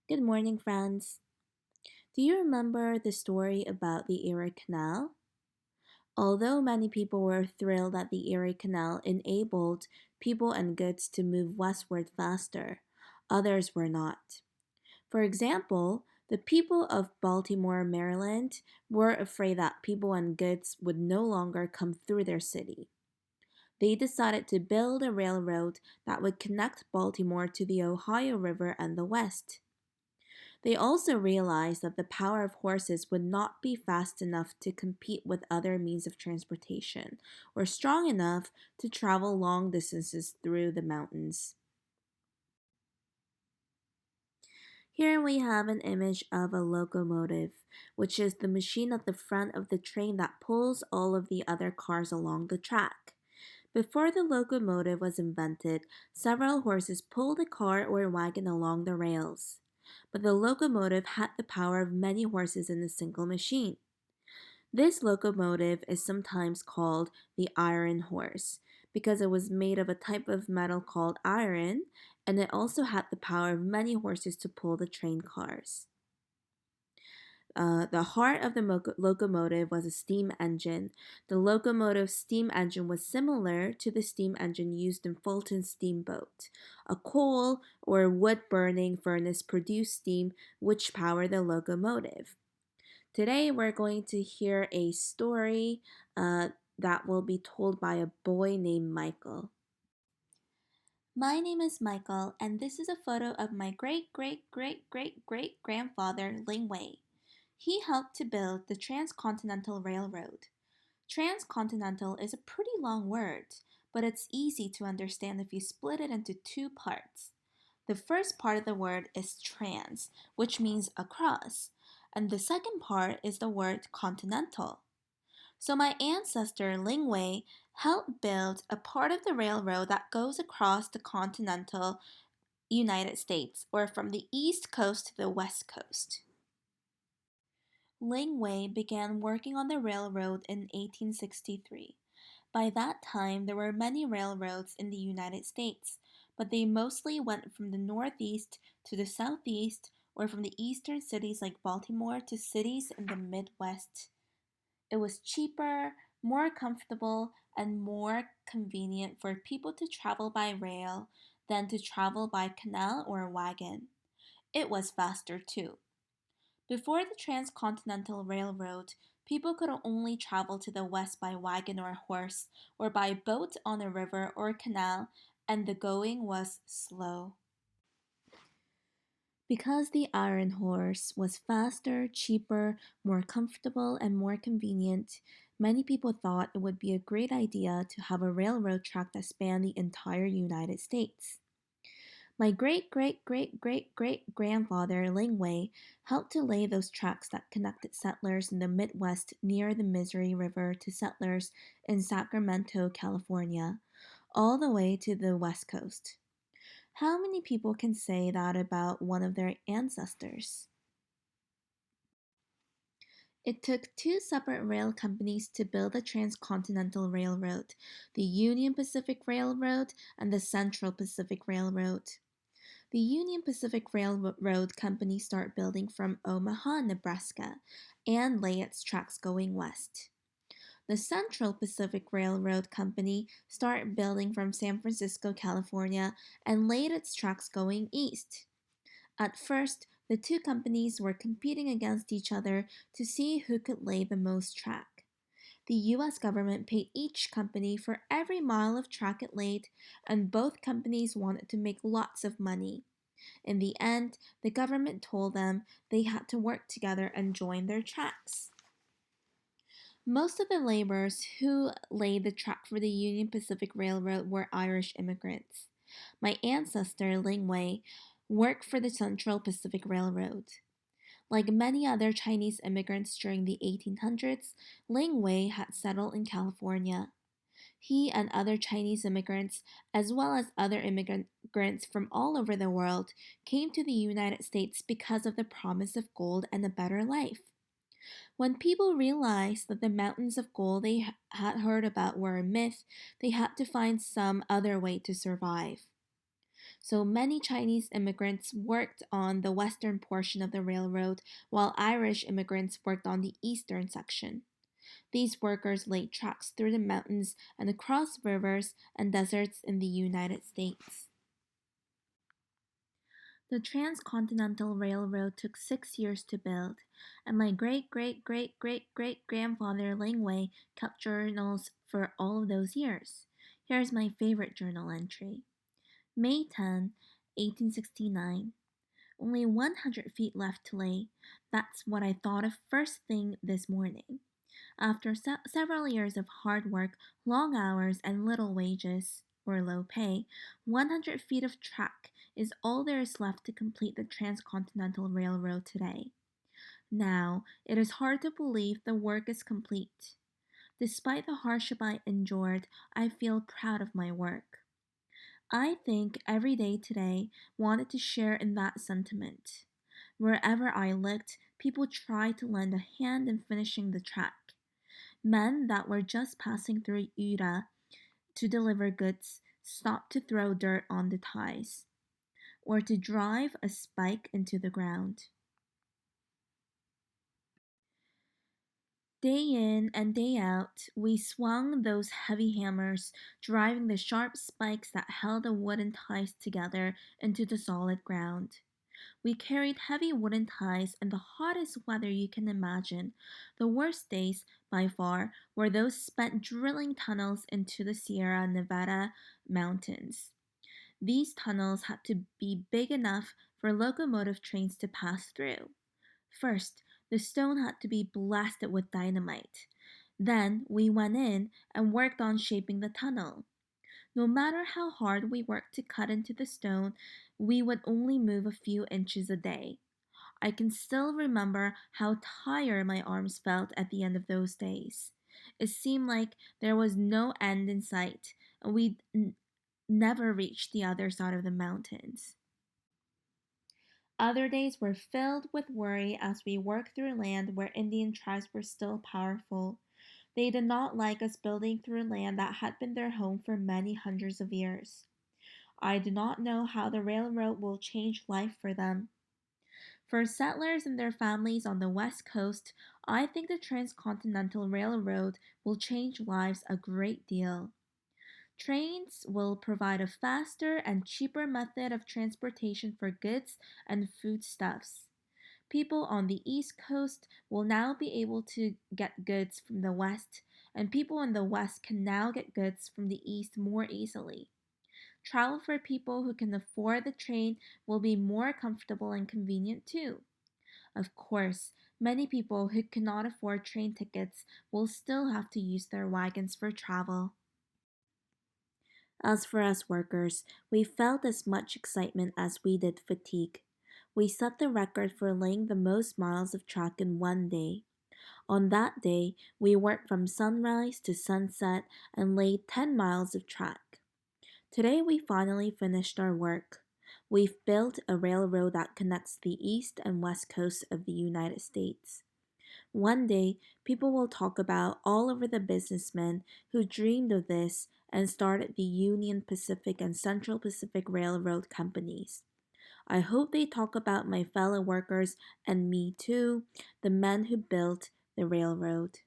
Good morning, friends. Do you remember the story about the Erie Canal? Although many people were thrilled that the Erie Canal enabled people and goods to move westward faster, others were not. For example, the people of Baltimore, Maryland were afraid that people and goods would no longer come through their city. They decided to build a railroad that would connect Baltimore to the Ohio River and the West. They also realized that the power of horses would not be fast enough to compete with other means of transportation, or strong enough to travel long distances through the mountains. Here we have an image of a locomotive, which is the machine at the front of the train that pulls all of the other cars along the track. Before the locomotive was invented, several horses pulled a car or wagon along the rails. But the locomotive had the power of many horses in a single machine. This locomotive is sometimes called the iron horse because it was made of a type of metal called iron, and it also had the power of many horses to pull the train cars. The heart of the locomotive was a steam engine. The locomotive's steam engine was similar to the steam engine used in Fulton's steamboat. A coal or wood burning furnace produced steam which powered the locomotive. Today, we're going to hear a story that will be told by a boy named Michael. My name is Michael, and this is a photo of my great great great great great grandfather, Ling Wei. He helped to build the Transcontinental Railroad. Transcontinental is a pretty long word, but it's easy to understand if you split it into two parts. The first part of the word is trans, which means across, and the second part is the word continental. So my ancestor Ling Wei helped build a part of the railroad that goes across the continental United States, or from the east coast to the west coast. Ling Wei began working on the railroad in 1863. By that time, there were many railroads in the United States, but they mostly went from the northeast to the southeast or from the eastern cities like Baltimore to cities in the Midwest. It was cheaper, more comfortable, and more convenient for people to travel by rail than to travel by canal or wagon. It was faster too. Before the Transcontinental Railroad, people could only travel to the west by wagon or horse, or by boat on a river or canal, and the going was slow. Because the iron horse was faster, cheaper, more comfortable, and more convenient, many people thought it would be a great idea to have a railroad track that spanned the entire United States. My great great great great great grandfather Ling Wei helped to lay those tracks that connected settlers in the Midwest near the Missouri River to settlers in Sacramento, California, all the way to the West Coast. How many people can say that about one of their ancestors? It took two separate rail companies to build the Transcontinental Railroad, the Union Pacific Railroad and the Central Pacific Railroad. The Union Pacific Railroad Company started building from Omaha, Nebraska, and lay its tracks going west. The Central Pacific Railroad Company started building from San Francisco, California, and laid its tracks going east. At first, the two companies were competing against each other to see who could lay the most track. The US government paid each company for every mile of track it laid, and both companies wanted to make lots of money. In the end, the government told them they had to work together and join their tracks. Most of the laborers who laid the track for the Union Pacific Railroad were Irish immigrants. My ancestor, Ling Wei, worked for the Central Pacific Railroad. Like many other Chinese immigrants during the 1800s, Ling Wei had settled in California. He and other Chinese immigrants, as well as other immigrants from all over the world, came to the United States because of the promise of gold and a better life. When people realized that the mountains of gold they had heard about were a myth, they had to find some other way to survive. So many Chinese immigrants worked on the western portion of the railroad, while Irish immigrants worked on the eastern section. These workers laid tracks through the mountains and across rivers and deserts in the United States. The Transcontinental Railroad took 6 years to build, and my great great great great great grandfather Langway kept journals for all of those years. Here's my favorite journal entry: May 10, 1869. Only 100 feet left to lay. That's what I thought of first thing this morning. After several years of hard work, long hours, and little wages, or low pay, 100 feet of track is all there is left to complete the Transcontinental Railroad today. Now, it is hard to believe the work is complete. Despite the hardship I endured, I feel proud of my work. I think every day today wanted to share in that sentiment. Wherever I looked, people tried to lend a hand in finishing the track. Men that were just passing through Ura to deliver goods stopped to throw dirt on the ties or to drive a spike into the ground. Day in and day out, we swung those heavy hammers, driving the sharp spikes that held the wooden ties together into the solid ground. We carried heavy wooden ties in the hottest weather you can imagine. The worst days, by far, were those spent drilling tunnels into the Sierra Nevada mountains. These tunnels had to be big enough for locomotive trains to pass through. First, the stone had to be blasted with dynamite. Then we went in and worked on shaping the tunnel. No matter how hard we worked to cut into the stone, we would only move a few inches a day. I can still remember how tired my arms felt at the end of those days. It seemed like there was no end in sight, and we'd never reach the other side of the mountains. Other days were filled with worry as we worked through land where Indian tribes were still powerful. They did not like us building through land that had been their home for many hundreds of years. I do not know how the railroad will change life for them. For settlers and their families on the West Coast, I think the Transcontinental Railroad will change lives a great deal. Trains will provide a faster and cheaper method of transportation for goods and foodstuffs. People on the East Coast will now be able to get goods from the West, and people in the West can now get goods from the East more easily. Travel for people who can afford the train will be more comfortable and convenient too. Of course, many people who cannot afford train tickets will still have to use their wagons for travel. As for us workers, we felt as much excitement as we did fatigue. We set the record for laying the most miles of track in one day. On that day, we worked from sunrise to sunset and laid 10 miles of track. Today, we finally finished our work. We've built a railroad that connects the east and west coasts of the United States. One day, people will talk about all over the businessmen who dreamed of this and started the Union Pacific and Central Pacific Railroad companies. I hope they talk about my fellow workers and me too, the men who built the railroad.